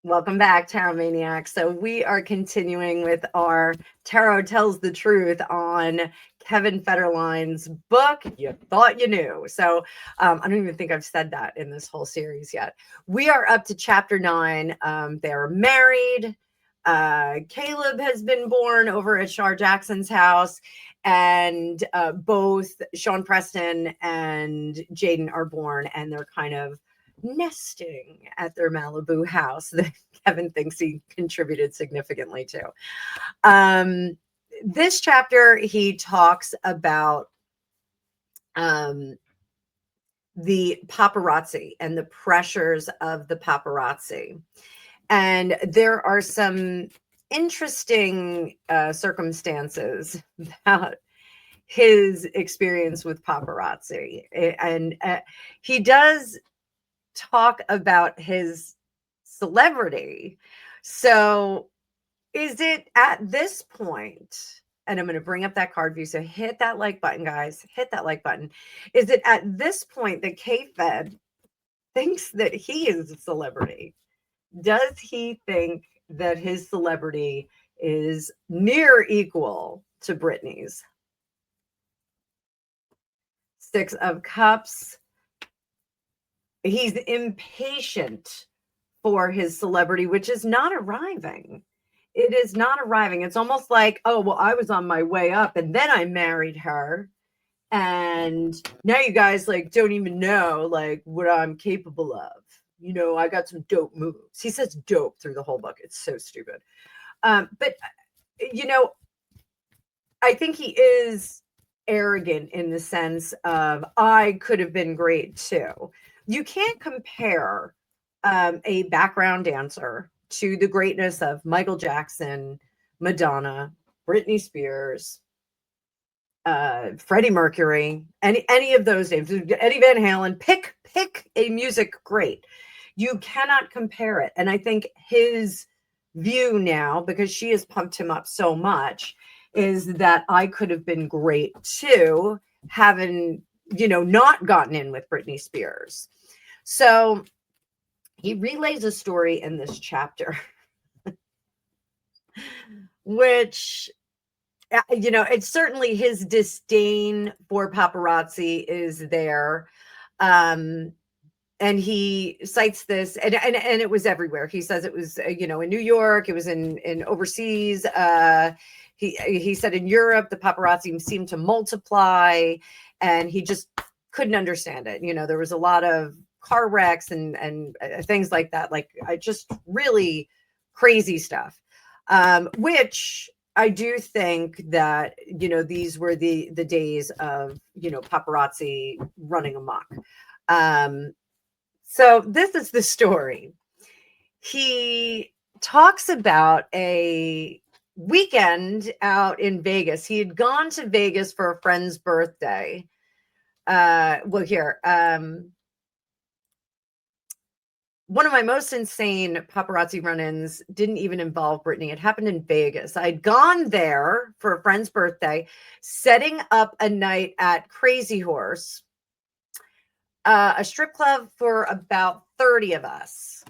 Welcome back, Tarot Maniacs. So we are continuing with our Tarot Tells the Truth on Kevin Federline's book, You Thought You Knew. So I don't even think I've said that in this whole series yet. We are up to chapter 9. They're married. Caleb has been born over at Shar Jackson's house. And both Sean Preston and Jaden are born, and they're kind of nesting at their Malibu house that Kevin thinks he contributed significantly to. This chapter, he talks about the paparazzi and the pressures of the paparazzi. And there are some interesting circumstances about his experience with paparazzi. And he does talk about his celebrity. So is it at this point, and I'm going to bring up that card view, so hit that like button, guys, hit that like button. Is it at this point that K-Fed thinks that he is a celebrity? Does he think that his celebrity is near equal to Britney's? Six of Cups. He's impatient for his celebrity, which is not arriving. It is not arriving. It's almost like, oh, well, I was on my way up and then I married her. And now you guys like don't even know like what I'm capable of. You know, I got some dope moves. He says dope through the whole book. It's so stupid. But, you know, I think he is arrogant in the sense of I could have been great too. You can't compare a background dancer to the greatness of Michael Jackson, Madonna, Britney Spears, Freddie Mercury, any of those names, Eddie Van Halen. Pick a music great. You cannot compare it. And I think his view now, because she has pumped him up so much, is that I could have been great too, having, you know, not gotten in with Britney Spears. So he relays a story in this chapter, which, you know, it's certainly his disdain for paparazzi is there. And he cites this, and it was everywhere. He says it was, you know, in New York, it was in overseas. He said in Europe, the paparazzi seemed to multiply, and he just couldn't understand it. You know, there was a lot of car wrecks and things like that. Like I just really crazy stuff, which I do think that, you know, these were the days of, you know, paparazzi running amok. So this is the story. He talks about a weekend out in Vegas. He had gone to Vegas for a friend's birthday. Well, here, one of my most insane paparazzi run-ins didn't even involve Britney. It happened in Vegas. I'd gone there for a friend's birthday, setting up a night at Crazy Horse, a strip club for about 30 of us.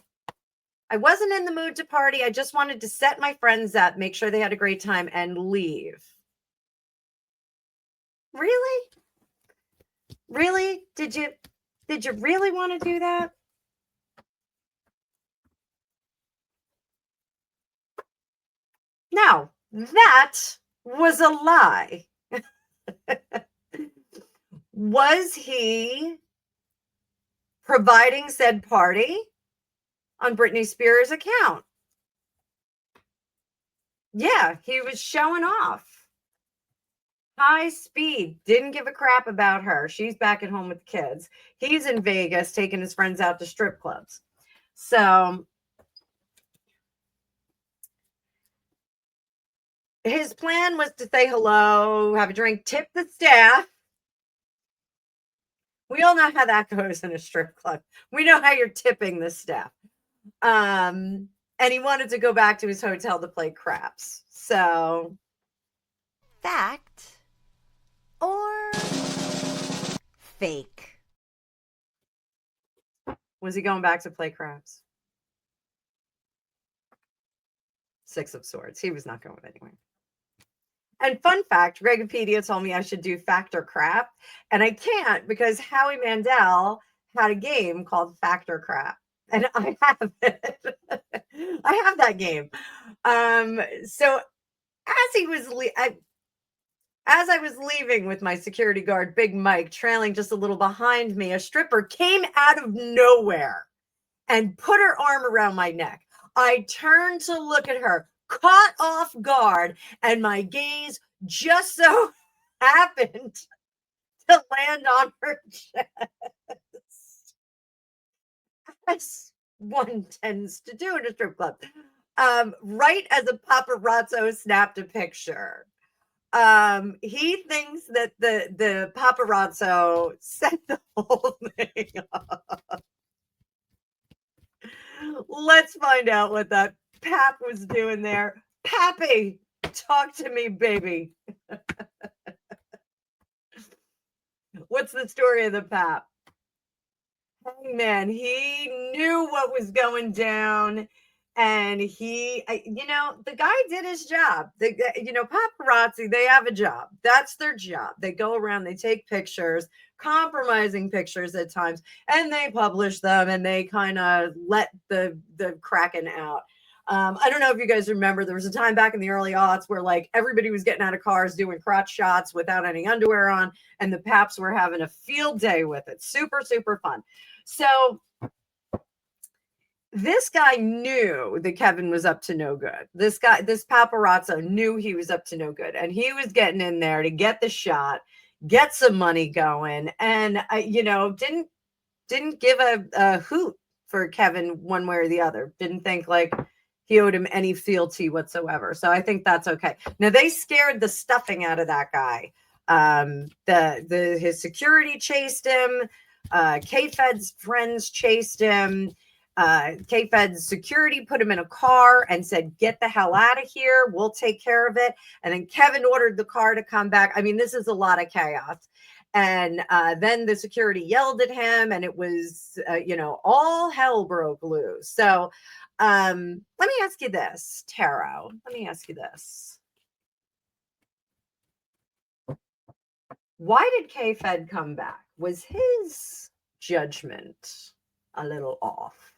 I wasn't in the mood to party. I just wanted to set my friends up, make sure they had a great time, and leave. Really? Really? Did you really want to do that? No, that was a lie. Was he providing said party on Britney Spears' account? Yeah, he was showing off. High speed, didn't give a crap about her. She's back at home with kids. He's in Vegas taking his friends out to strip clubs. So his plan was to say hello, have a drink, tip the staff. We all know how that goes in a strip club. We know how you're tipping the staff. And he wanted to go back to his hotel to play craps. So, fact or fake? Was he going back to play craps? Six of Swords. He was not going anywhere. And fun fact, Wikipedia told me I should do fact or crap, and I can't because Howie Mandel had a game called Fact or Crap, and I have it. I have that game. So as I was leaving with my security guard, Big Mike, trailing just a little behind me, a stripper came out of nowhere and put her arm around my neck. I turned to look at her, caught off guard, and my gaze just so happened to land on her chest, as one tends to do in a strip club. Right as a paparazzo snapped a picture. He thinks that the paparazzo set the whole thing up. Let's find out what that pap was doing there. Pappy, talk to me, baby. What's the story of the pap? Hey, man, he knew what was going down. And the guy did his job. Paparazzi, they have a job. That's their job. They go around, they take pictures, compromising pictures at times, and they publish them and they kind of let the Kraken out. I don't know if you guys remember, there was a time back in the early aughts where like everybody was getting out of cars doing crotch shots without any underwear on, and the paps were having a field day with it. Super, super fun. So this guy knew that Kevin was up to no good. This paparazzo knew he was up to no good, and he was getting in there to get the shot, get some money going, and didn't give a hoot for Kevin one way or the other. Didn't think like he owed him any fealty whatsoever. So I think that's okay. Now they scared the stuffing out of that guy. His security chased him. K-Fed's friends chased him. K-Fed's security put him in a car and said, "Get the hell out of here. We'll take care of it." And then Kevin ordered the car to come back. I mean, this is a lot of chaos. And then the security yelled at him, and it was, all hell broke loose. So let me ask you this, Tarot. Let me ask you this. Why did K-Fed come back? Was his judgment a little off?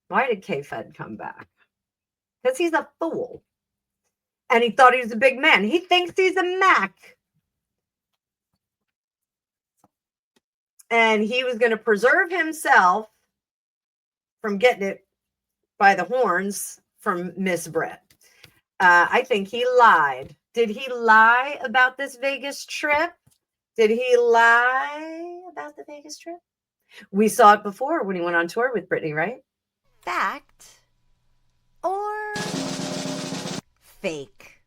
Why did K-Fed come back? Because he's a fool. And he thought he was a big man. He thinks he's a Mac. And he was going to preserve himself from getting it by the horns from Miss Britt. I think he lied. Did he lie about this Vegas trip? Did he lie about the Vegas trip? We saw it before when he went on tour with Britney, right? Fact or fake?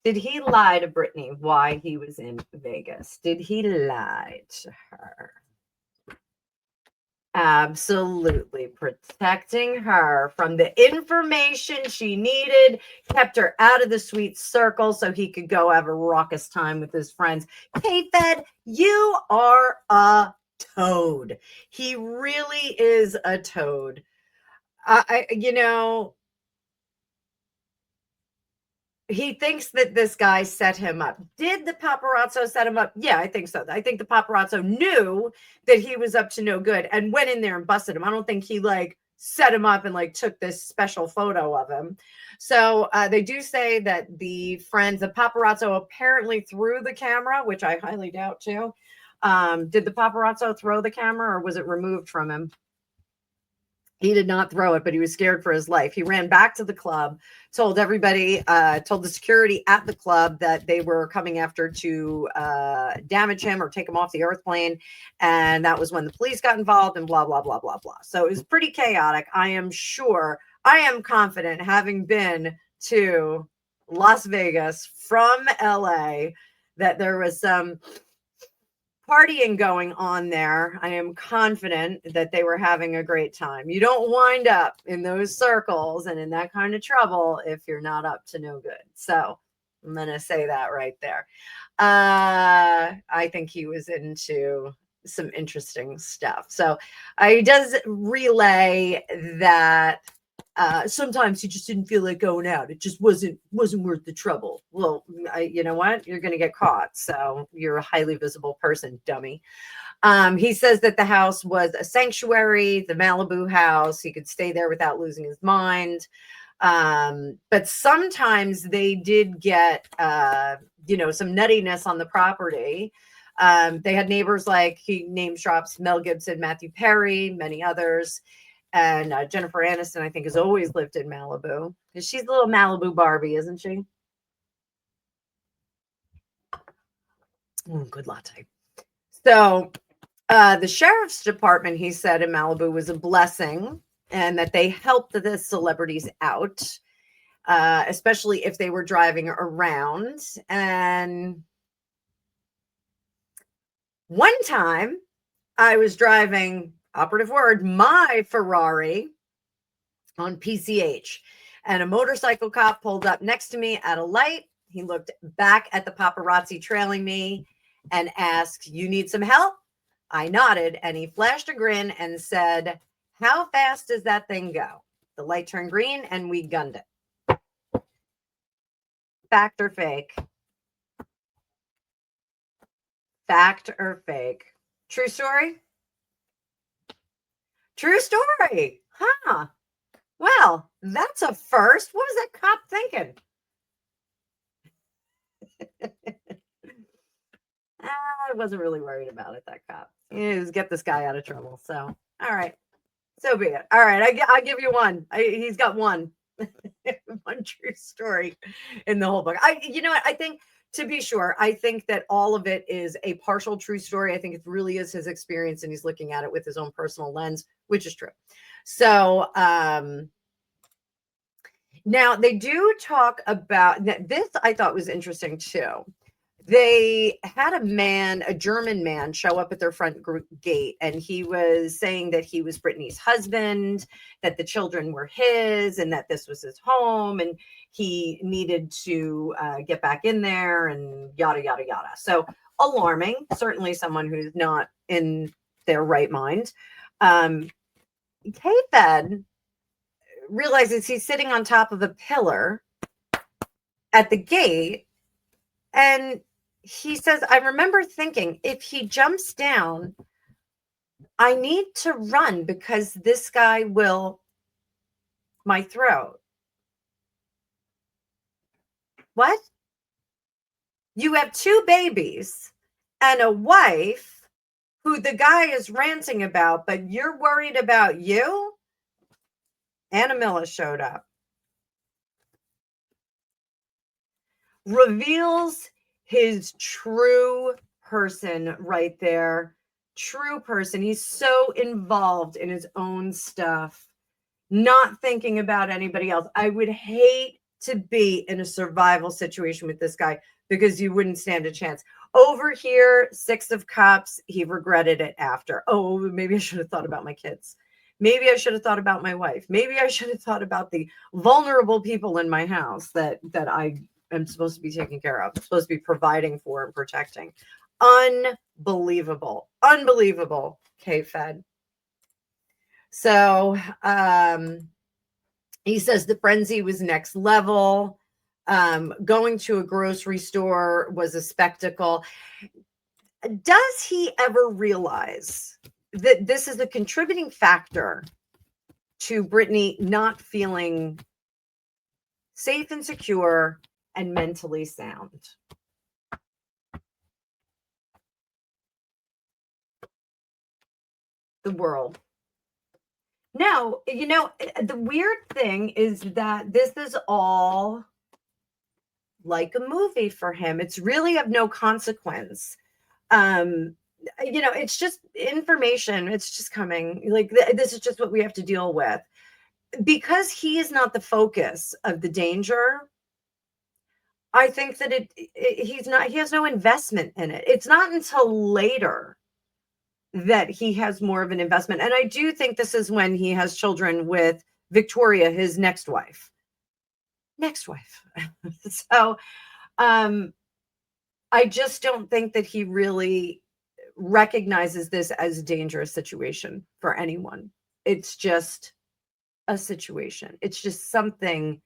Did he lie to Britney why he was in Vegas? Did he lie to her? Absolutely. Protecting her from the information she needed, kept her out of the sweet circle so he could go have a raucous time with his friends. K-Fed, you are a toad. He really is a toad. He thinks that this guy set him up. Did the paparazzo set him up? Yeah, I think so. I think the paparazzo knew that he was up to no good and went in there and busted him. I don't think he set him up and took this special photo of him. So they do say that the paparazzo apparently threw the camera, which I highly doubt too. Did the paparazzo throw the camera or was it removed from him? He did not throw it, but he was scared for his life. He ran back to the club, told everybody, told the security at the club that they were coming after to damage him or take him off the earth plane. And that was when the police got involved and blah, blah, blah, blah, blah. So it was pretty chaotic. I am confident, having been to Las Vegas from LA, that there was some partying going on there. I am confident that they were having a great time. You don't wind up in those circles and in that kind of trouble if you're not up to no good. So I'm going to say that right there. I think he was into some interesting stuff. So he does relay that Sometimes he just didn't feel like going out. It just wasn't worth the trouble. Well, you know what? You're going to get caught. So you're a highly visible person, dummy. He says that the house was a sanctuary, the Malibu house. He could stay there without losing his mind. But sometimes they did get, some nuttiness on the property. They had neighbors like, he name drops Mel Gibson, Matthew Perry, many others. And Jennifer Aniston, I think, has always lived in Malibu. She's a little Malibu Barbie, isn't she? Good latte. So the sheriff's department, he said, in Malibu was a blessing, and that they helped the celebrities out, especially if they were driving around. And one time I was driving, operative word, my Ferrari on PCH, and a motorcycle cop pulled up next to me at a light. He looked back at the paparazzi trailing me and asked, "You need some help?" I nodded, and he flashed a grin and said, "How fast does that thing go?" The light turned green and we gunned it. Fact or fake? Fact or fake? True story? True story. Huh. Well, that's a first. What was that cop thinking? I wasn't really worried about it, that cop. He was get this guy out of trouble. So, all right. So be it. All right. I give you one. He's got one. One true story in the whole book. You know what? I think, to be sure, I think that all of it is a partial true story. I think it really is his experience, and he's looking at it with his own personal lens, which is true. So, now they do talk about this. I thought was interesting too. They had a German man, show up at their front gate, and he was saying that he was Britney's husband, that the children were his, and that this was his home, and he needed to get back in there, and yada, yada, yada. So alarming, certainly someone who's not in their right mind. K-Fed realizes he's sitting on top of a pillar at the gate, and he says, "I remember thinking, if he jumps down, I need to run because this guy will my throat." What? You have two babies and a wife who the guy is ranting about, but you're worried about you? Annabelle showed up. Reveals his true person right there. True person. He's so involved in his own stuff, not thinking about anybody else. I would hate to be in a survival situation with this guy because you wouldn't stand a chance. Over here, 6 of Cups, he regretted it after. Oh, maybe I should have thought about my kids. Maybe I should have thought about my wife. Maybe I should have thought about the vulnerable people in my house that I am supposed to be taking care of, supposed to be providing for and protecting. Unbelievable. Unbelievable, K-Fed. So he says the frenzy was next level. Going to a grocery store was a spectacle. Does he ever realize that this is a contributing factor to Britney not feeling safe and secure and mentally sound? The world. No, the weird thing is that this is all like a movie for him. It's really of no consequence. It's just information. It's just coming. Like this is just what we have to deal with. Because he is not the focus of the danger, I think that he has no investment in it. It's not until later that he has more of an investment. And I do think this is when he has children with Victoria, his next wife. So I just don't think that he really recognizes this as a dangerous situation for anyone. It's just a situation. It's just something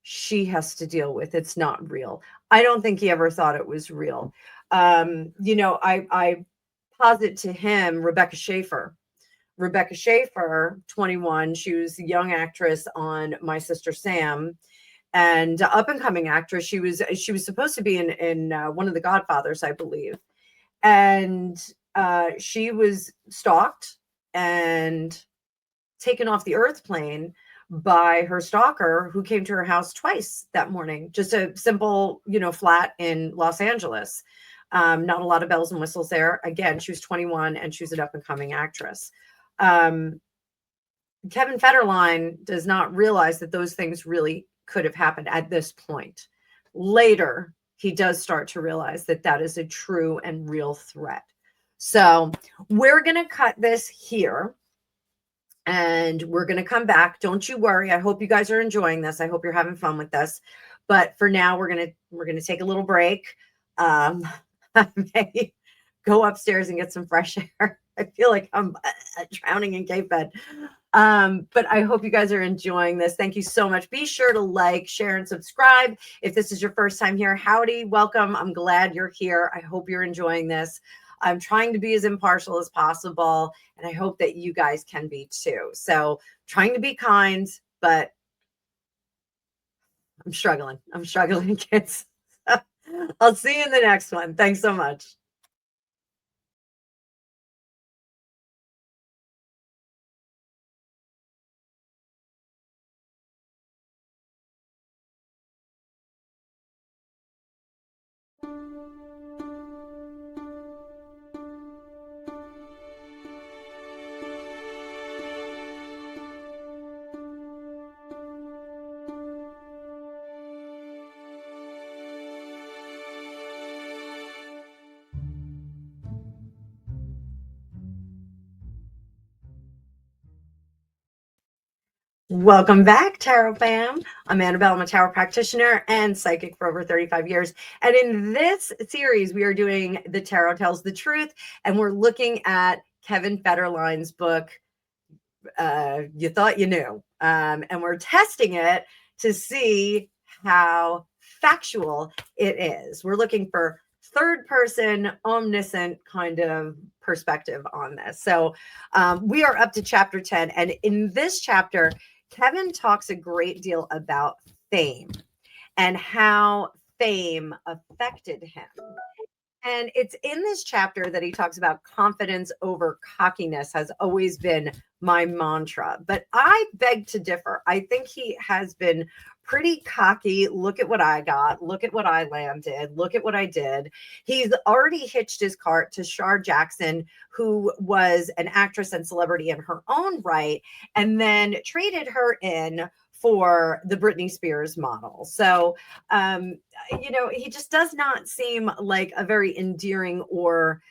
she has to deal with. It's not real. I don't think he ever thought it was real. I posit to him Rebecca Schaefer, 21. She was a young actress on My Sister Sam, and up and coming actress. She was supposed to be in one of the Godfathers, I believe, and she was stalked and taken off the earth plane by her stalker, who came to her house twice that morning. Just a simple, flat in Los Angeles. Not a lot of bells and whistles there. Again, she was 21 and she was an up and coming actress. Kevin Federline does not realize that those things really could have happened at this point. Later, he does start to realize that that is a true and real threat. So we're going to cut this here and we're going to come back. Don't you worry. I hope you guys are enjoying this. I hope you're having fun with this. But for now, we're going to take a little break. I may go upstairs and get some fresh air. I feel like I'm drowning in cave bed. But I hope you guys are enjoying this. Thank you so much. Be sure to like, share, and subscribe. If this is your first time here, howdy, welcome. I'm glad you're here. I hope you're enjoying this. I'm trying to be as impartial as possible, and I hope that you guys can be too. So trying to be kind, but I'm struggling. Kids. I'll see you in the next one. Thanks so much. Welcome back, Tarot fam. I'm Annabelle. I'm a tarot practitioner and psychic for over 35 years. And in this series, we are doing The Tarot Tells the Truth, and we're looking at Kevin Federline's book, You Thought You Knew. And we're testing it to see how factual it is. We're looking for third person, omniscient kind of perspective on this. So we are up to chapter 10. And in this chapter, Kevin talks a great deal about fame and how fame affected him. And it's in this chapter that he talks about confidence over cockiness has always been my mantra. But I beg to differ. I think he has been pretty cocky. Look at what I got. Look at what I landed. Look at what I did. He's already hitched his cart to Shar Jackson, who was an actress and celebrity in her own right, and then traded her in for the Britney Spears model. So, he just does not seem like a very endearing or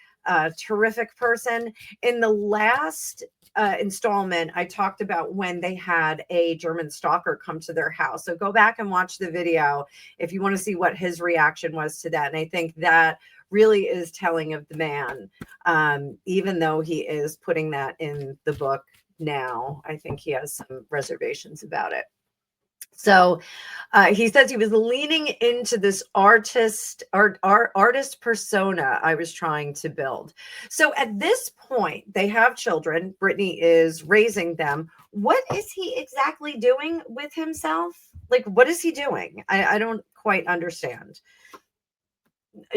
terrific person. In the last installment, I talked about when they had a German stalker come to their house. So go back and watch the video if you want to see what his reaction was to that. And I think that really is telling of the man, even though he is putting that in the book now. I think he has some reservations about it. So he says he was leaning into this artist persona I was trying to build. So at this point, they have children. Britney is raising them. What is he exactly doing with himself? Like, what is he doing? I don't quite understand.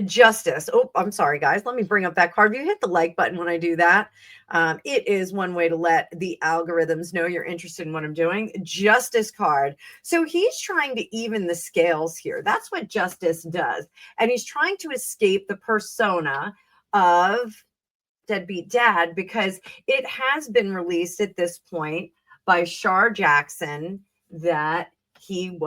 Justice. Oh, I'm sorry, guys. Let me bring up that card. You hit the like button when I do that. It is one way to let the algorithms know you're interested in what I'm doing. Justice card. So he's trying to even the scales here. That's what justice does. And he's trying to escape the persona of deadbeat dad, because it has been released at this point by Shar Jackson that he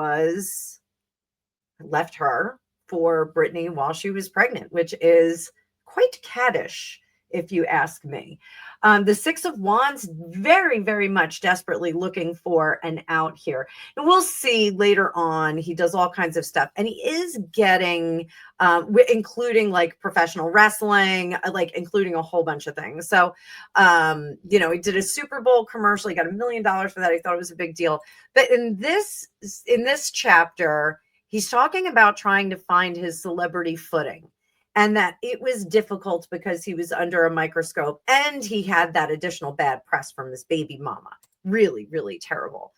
left her for Britney while she was pregnant, which is quite caddish, if you ask me. The Six of Wands, very, very much desperately looking for an out here. And we'll see later on, he does all kinds of stuff. And he is getting, including like professional wrestling, like including a whole bunch of things. So, he did a Super Bowl commercial. He got $1 million for that. He thought it was a big deal. But in this chapter, he's talking about trying to find his celebrity footing, and that it was difficult because he was under a microscope and he had that additional bad press from his baby mama. Really, really terrible.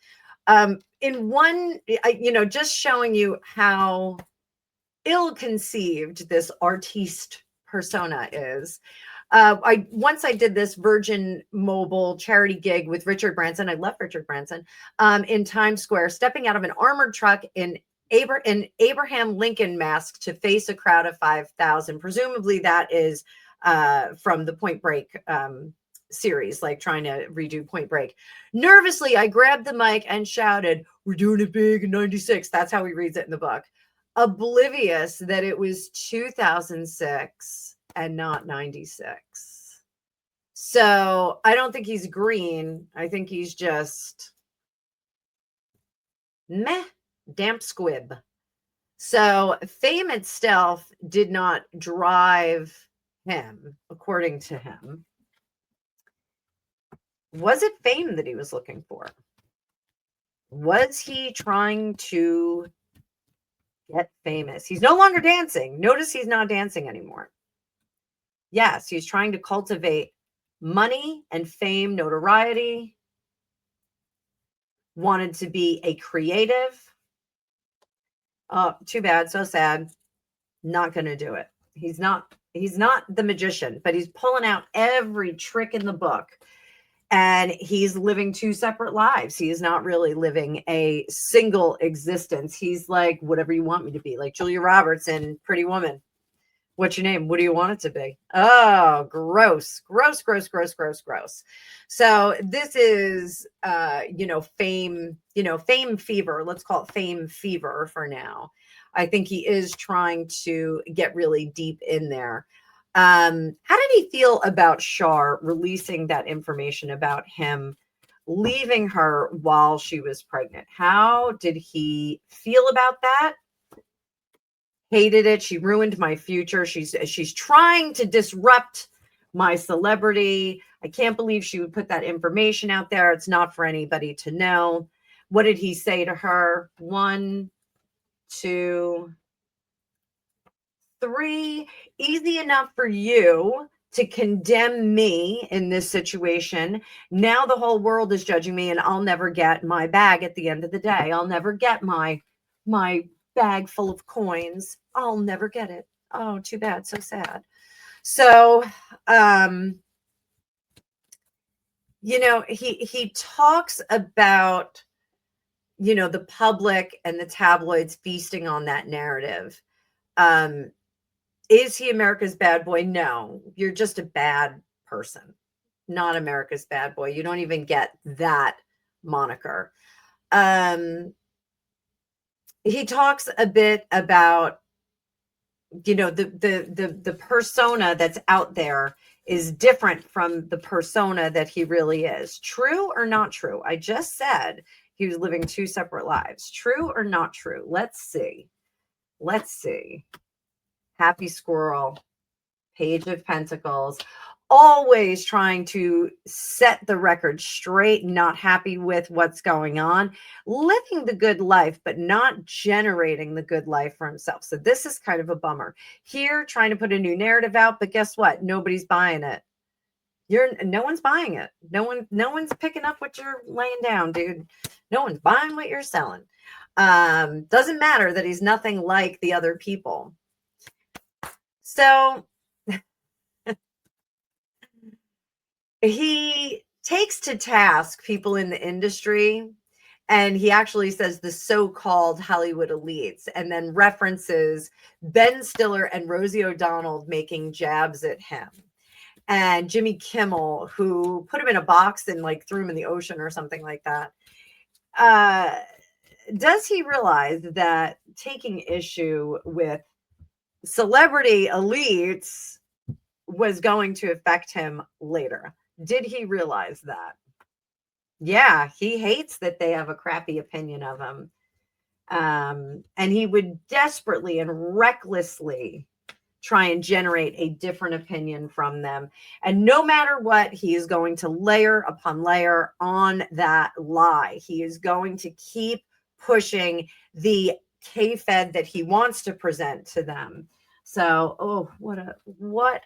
In one, just showing you how ill-conceived this artiste persona is. Once I did this Virgin Mobile charity gig with Richard Branson. I love Richard Branson, in Times Square, stepping out of an armored truck in Abraham Lincoln mask to face a crowd of 5,000. Presumably that is from the Point Break series, like trying to redo Point Break. Nervously, I grabbed the mic and shouted, "We're doing it big in 96. That's how he reads it in the book. Oblivious that it was 2006 and not 96. So I don't think he's green. I think he's just meh. Damp squib. So fame itself did not drive him, according to him. Was it fame that he was looking for? Was he trying to get famous? He's no longer dancing. Notice he's not dancing anymore. Yes, he's trying to cultivate money and fame, notoriety. Wanted to be a creative. Oh, too bad. So sad. Not going to do it. He's not the magician, but he's pulling out every trick in the book, and he's living two separate lives. He is not really living a single existence. He's like, whatever you want me to be, like Julia Roberts in Pretty Woman. What's your name? What do you want it to be? Oh, gross, gross, gross, gross, gross, gross. So this is, fame, fame fever. Let's call it fame fever for now. I think he is trying to get really deep in there. How did he feel about Shar releasing that information about him leaving her while she was pregnant? How did he feel about that? Hated it. She ruined my future. She's trying to disrupt my celebrity. I can't believe she would put that information out there. It's not for anybody to know. What did he say to her? 1, 2, 3. Easy enough for you to condemn me in this situation. Now the whole world is judging me, and I'll never get my bag at the end of the day. I'll never get my bag full of coins. I'll never get it. Oh, too bad. So sad. So, he talks about, the public and the tabloids feasting on that narrative. Is he America's bad boy? No, you're just a bad person, not America's bad boy. You don't even get that moniker. He talks a bit about, the persona that's out there is different from the persona that he really is. True or not true? I just said he was living two separate lives. True or not true? Let's see. Happy squirrel, Page of Pentacles. Always trying to set the record straight, not happy with what's going on, living the good life, but not generating the good life for himself. So this is kind of a bummer. Here, trying to put a new narrative out, but guess what? Nobody's buying it. No one's buying it. No one's picking up what you're laying down, dude. No one's buying what you're selling. Doesn't matter that he's nothing like the other people. So he takes to task people in the industry, and he actually says the so-called Hollywood elites, and then references Ben Stiller and Rosie O'Donnell making jabs at him, and Jimmy Kimmel, who put him in a box and like threw him in the ocean or something like that. Does he realize that taking issue with celebrity elites was going to affect him later. Did he realize that? Yeah, he hates that they have a crappy opinion of him. And he would desperately and recklessly try and generate a different opinion from them. And no matter what, he is going to layer upon layer on that lie. He is going to keep pushing the K-Fed that he wants to present to them. So, oh, what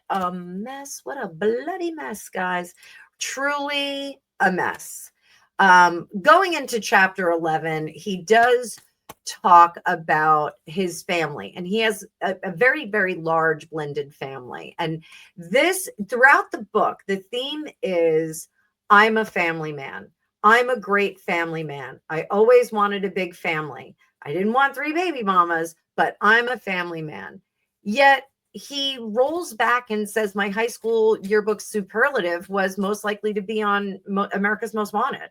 a mess. What a bloody mess, guys. Truly a mess. Going into chapter 11, he does talk about his family, and he has a very, very large blended family. And this, throughout the book, the theme is, I'm a family man. I'm a great family man. I always wanted a big family. I didn't want 3 baby mamas, but I'm a family man. Yet he rolls back and says, my high school yearbook superlative was most likely to be on America's Most Wanted.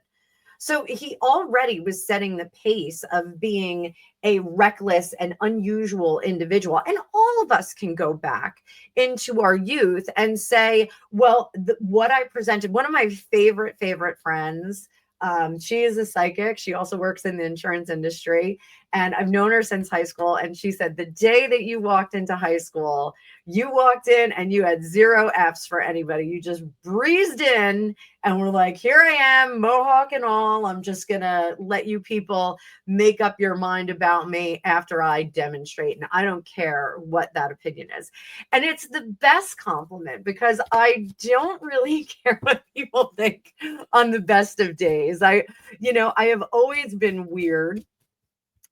So he already was setting the pace of being a reckless and unusual individual. And all of us can go back into our youth and say, well, what I presented, one of my favorite friends, she is a psychic. She also works in the insurance industry. And I've known her since high school. And she said, the day that you walked into high school, you walked in and you had 0 F's for anybody. You just breezed in and were like, here I am, mohawk and all. I'm just going to let you people make up your mind about me after I demonstrate. And I don't care what that opinion is. And it's the best compliment, because I don't really care what people think on the best of days. I have always been weird.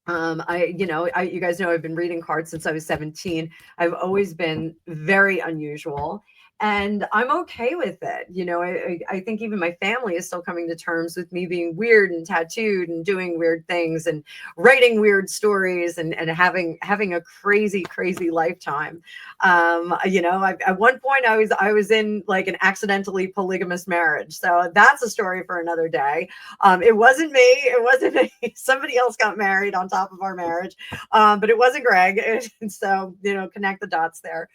You guys know I've been reading cards since I was 17. I've always been very unusual, and I'm okay with it. I think even my family is still coming to terms with me being weird and tattooed and doing weird things and writing weird stories and having a crazy lifetime. At one point I was in like an accidentally polygamous marriage. So that's a story for another day. It wasn't me. Somebody else got married on top of our marriage. But it wasn't Greg. So, connect the dots there.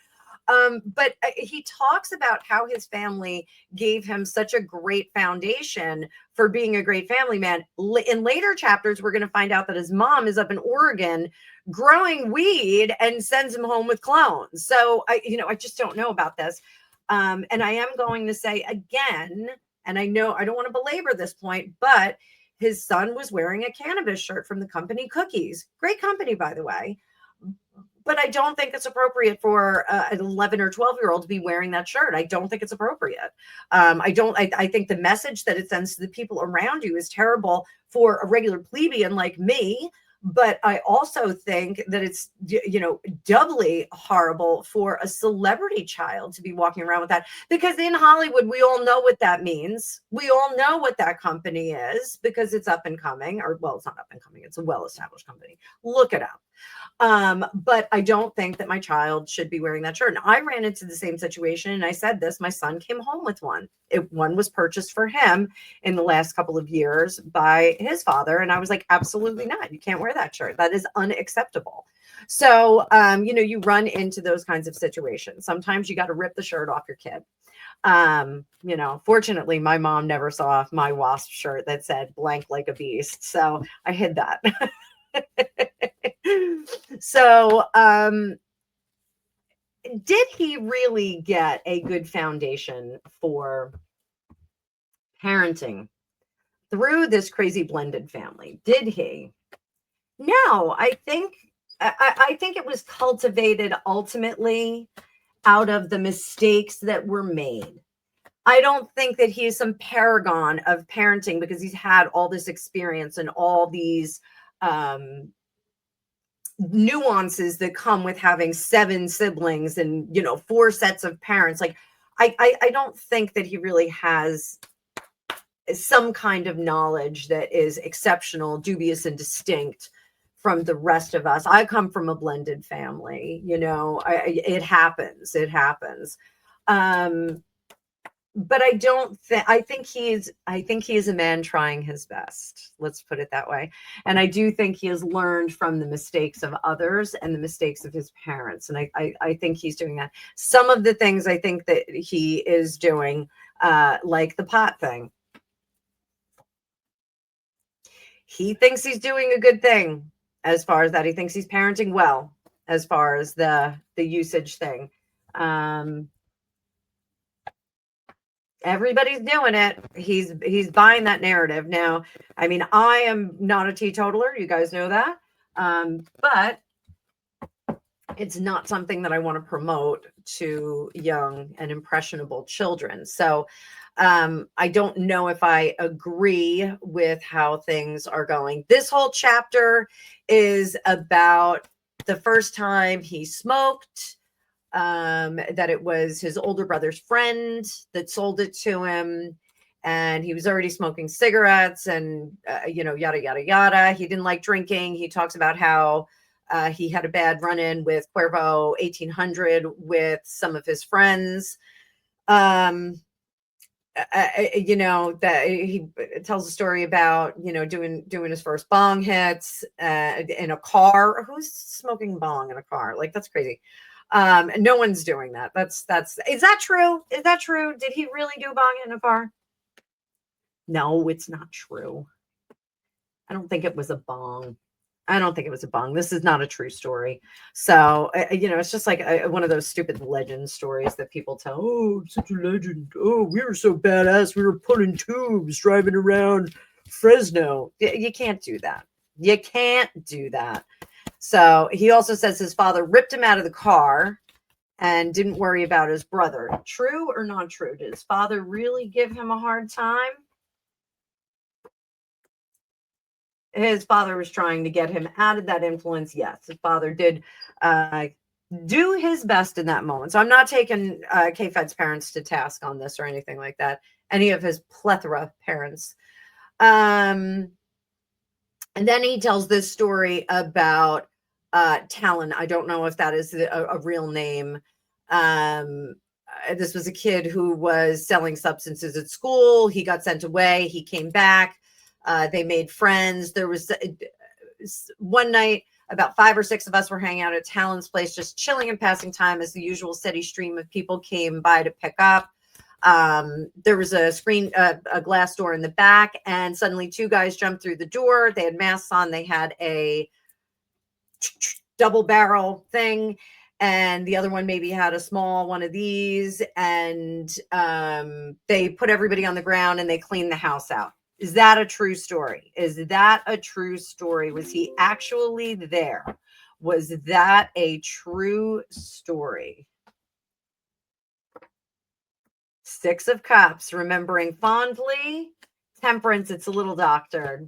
But he talks about how his family gave him such a great foundation for being a great family man. In later chapters, we're going to find out that his mom is up in Oregon growing weed and sends him home with clones. So I just don't know about this. And I am going to say again, and I know I don't want to belabor this point, but his son was wearing a cannabis shirt from the company Cookies. Great company, by the way. But I don't think it's appropriate for an 11 or 12-year-old to be wearing that shirt. I don't think it's appropriate. I think the message that it sends to the people around you is terrible for a regular plebeian like me. But I also think that it's, doubly horrible for a celebrity child to be walking around with that, because in Hollywood, we all know what that means. We all know what that company is because it's up and coming, or well, it's not up and coming. It's a well-established company. Look it up. But I don't think that my child should be wearing that shirt. And I ran into the same situation, and I said this, my son came home with one. One was purchased for him in the last couple of years by his father. And I was like, absolutely not. You can't wear that shirt. That is unacceptable. So, you run into those kinds of situations. Sometimes you got to rip the shirt off your kid. Fortunately, my mom never saw my wasp shirt that said blank like a beast. So I hid that. So, did he really get a good foundation for parenting through this crazy blended family? Did he? No, I think it was cultivated ultimately out of the mistakes that were made. I don't think that he is some paragon of parenting because he's had all this experience and all these nuances that come with having 7 siblings and 4 sets of parents. Like I don't think that he really has some kind of knowledge that is exceptional, dubious, and distinct from the rest of us. I come from a blended family. It happens. but I think he is a man trying his best. Let's put it that way. And I do think he has learned from the mistakes of others and the mistakes of his parents. And I think he's doing that. Some of the things I think that he is doing, like the pot thing, he thinks he's doing a good thing as far as that. He thinks he's parenting well as far as the usage thing. Everybody's doing it. He's buying that narrative. Now, I mean, I am not a teetotaler. You guys know that. But it's not something that I want to promote to young and impressionable children. So I don't know if I agree with how things are going. This whole chapter is about the first time he smoked, that it was his older brother's friend that sold it to him, and he was already smoking cigarettes, and yada yada yada. He didn't like drinking. He talks about how he had a bad run-in with Cuervo 1800 with some of his friends. That he tells a story about doing his first bong hits in a car. Who's smoking bong in a car? Like, that's crazy. No one's doing that. Is that true? Is that true? Did he really do bong in a car? No, it's not true. I don't think it was a bong. This is not a true story. So, it's just like one of those stupid legend stories that people tell. Oh, such a legend. Oh, we were so badass. We were pulling tubes, driving around Fresno. You can't do that. You can't do that. So he also says his father ripped him out of the car and didn't worry about his brother. True or not true? Did his father really give him a hard time? His father was trying to get him out of that influence. Yes, his father did do his best in that moment. So I'm not taking K-Fed's parents to task on this or anything like that. Any of his plethora parents. And then he tells this story about Talon. I don't know if that is a real name. This was a kid who was selling substances at school. He got sent away. He came back. They made friends. There was one night, about 5 or 6 of us were hanging out at Talon's place, just chilling and passing time as the usual steady stream of people came by to pick up. There was a glass door in the back, and suddenly 2 guys jumped through the door. They had masks on. They had a double barrel thing, and the other one maybe had a small one of these, and they put everybody on the ground and they cleaned the house out. Is that a true story? Was he actually there? Was that a true story? 6 of Cups, remembering fondly. Temperance, it's a little doctored.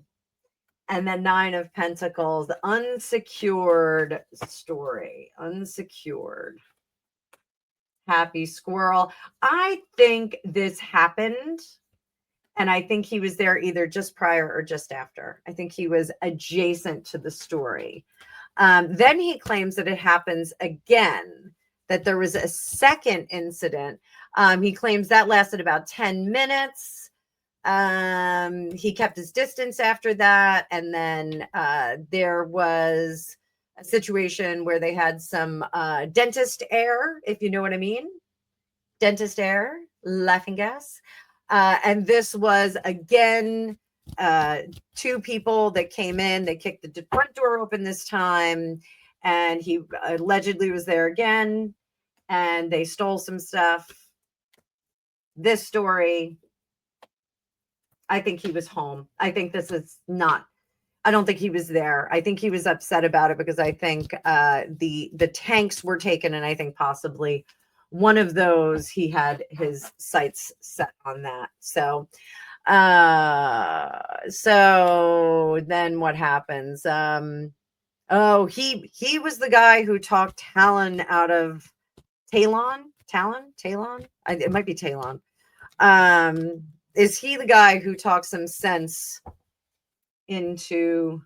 And then 9 of Pentacles, unsecured story. Unsecured. Happy squirrel. I think this happened. And I think he was there either just prior or just after. I think he was adjacent to the story. Then he claims that it happens again, that there was a second incident. He claims that lasted about 10 minutes. He kept his distance after that. And then there was a situation where they had some dentist air, if you know what I mean. Dentist air, laughing gas. And this was, again, 2 people that came in. They kicked the front door open this time, and he allegedly was there again, and they stole some stuff. This story, I think he was home. I think this is not, I don't think he was there. I think he was upset about it because I think the tanks were taken, and I think possibly one of those, he had his sights set on that. So then what happens? He was the guy who talked Talon out of Talon. It might be Talon. Is he the guy who talks some sense into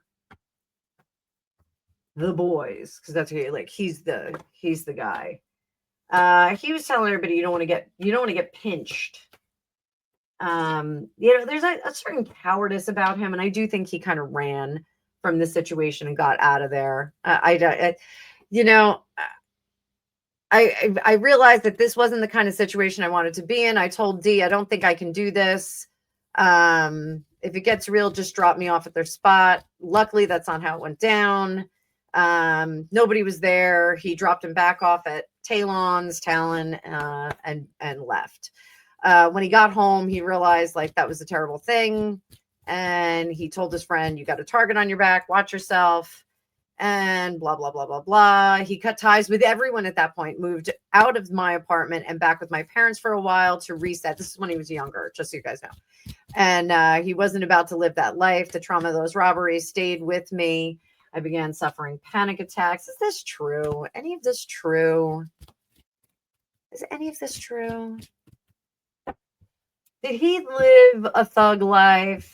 the boys? Because that's like he's the guy. He was telling everybody you don't want to get pinched. There's a certain cowardice about him, and I do think he kind of ran from the situation and got out of there. You know, I realized that this wasn't the kind of situation I wanted to be in. I told Dee, I don't think I can do this. If it gets real, just drop me off at their spot. Luckily, that's not how it went down. Nobody was there. He dropped him back off at Talon, and left. When he got home, he realized like that was a terrible thing. And he told his friend, you got a target on your back, watch yourself, and blah, blah, blah, blah, blah. He cut ties with everyone at that point, moved out of my apartment and back with my parents for a while to reset. This is when he was younger, just so you guys know. And he wasn't about to live that life. The trauma of those robberies stayed with me. I began suffering panic attacks. Is this true? Any of this true? Is any of this true? Did he live a thug life?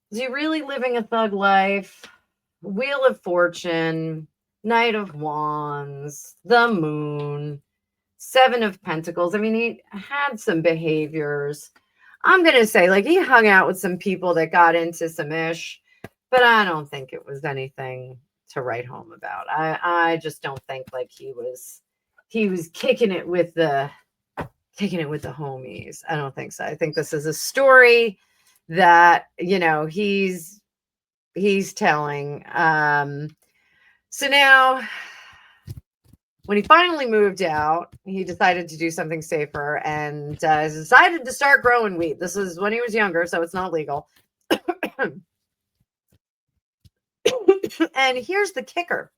Is he really living a thug life? Wheel of Fortune, Knight of Wands, the Moon, Seven of Pentacles. I mean, he had some behaviors. I'm going to say, like, he hung out with some people that got into some ish, but I don't think it was anything to write home about. I just don't think like he was kicking it with the homies. I don't think so. I think this is a story that, he's telling. So now when he finally moved out, he decided to do something safer and decided to start growing weed. This is when he was younger, so it's not legal. And here's the kicker.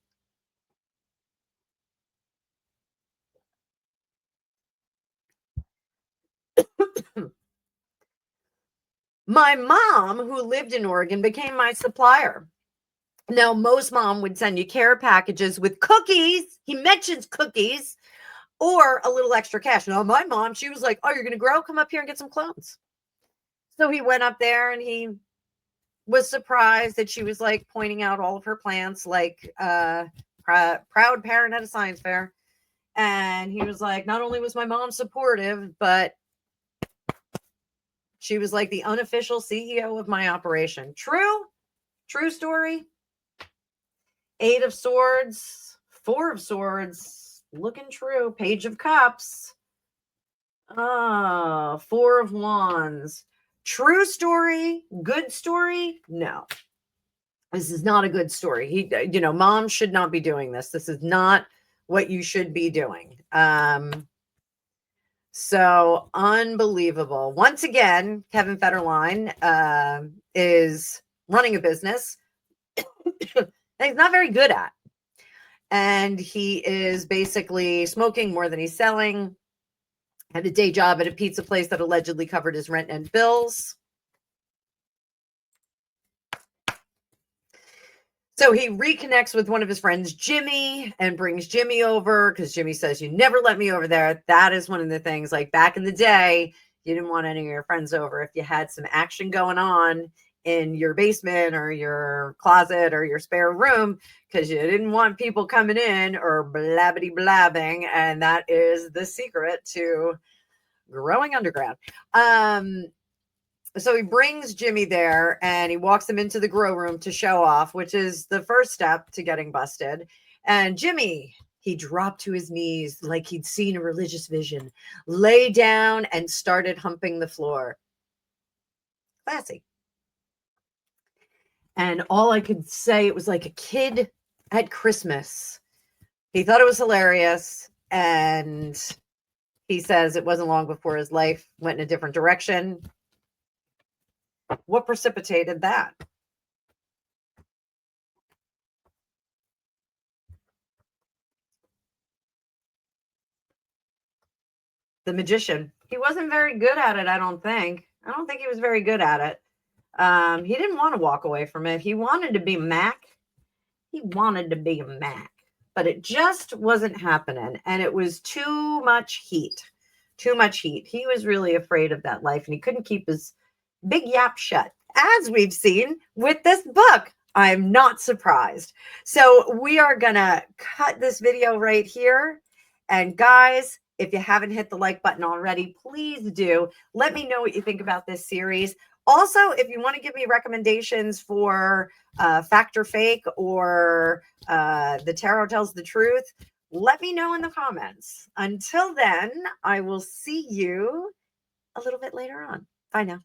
My mom, who lived in Oregon, became my supplier. Now, most mom would send you care packages with cookies. He mentions cookies or a little extra cash. Now, my mom, she was like, oh, you're going to grow? Come up here and get some clones. So he went up there and he was surprised that she was like pointing out all of her plants, like proud parent at a science fair. And he was like, not only was my mom supportive, but she was like the unofficial CEO of my operation. True story. 8 of Swords, 4 of Swords, looking true. Page of Cups. 4 of Wands. True story, good story? No. This is not a good story. Mom should not be doing this. This is not what you should be doing. So unbelievable. Once again, Kevin Federline is running a business that he's not very good at. And he is basically smoking more than he's selling. Had a day job at a pizza place that allegedly covered his rent and bills. So he reconnects with one of his friends, Jimmy, and brings Jimmy over because Jimmy says, you never let me over there. That is one of the things, like back in the day, you didn't want any of your friends over if you had some action going on in your basement or your closet or your spare room because you didn't want people coming in or blabbity blabbing. And that is the secret to growing underground. So he brings Jimmy there and he walks him into the grow room to show off, which is the first step to getting busted. And Jimmy, he dropped to his knees like he'd seen a religious vision, lay down and started humping the floor. Classy. And all I could say, it was like a kid at Christmas. He thought it was hilarious. And he says it wasn't long before his life went in a different direction. What precipitated that? The Magician. He wasn't very good at it, I don't think. I don't think he was very good at it. He didn't want to walk away from it. He wanted to be Mac. He wanted to be a Mac. But it just wasn't happening. And it was too much heat. Too much heat. He was really afraid of that life. And he couldn't keep his big yap shut, as we've seen with this book. I'm not surprised. So we are going to cut this video right here. And guys, If you haven't hit the like button already, please do. Let me know what you think about this series. Also, if you want to give me recommendations for Fact or Fake or The Tarot Tells the Truth, let me know in the comments. Until then, I will see you a little bit later on. Bye now.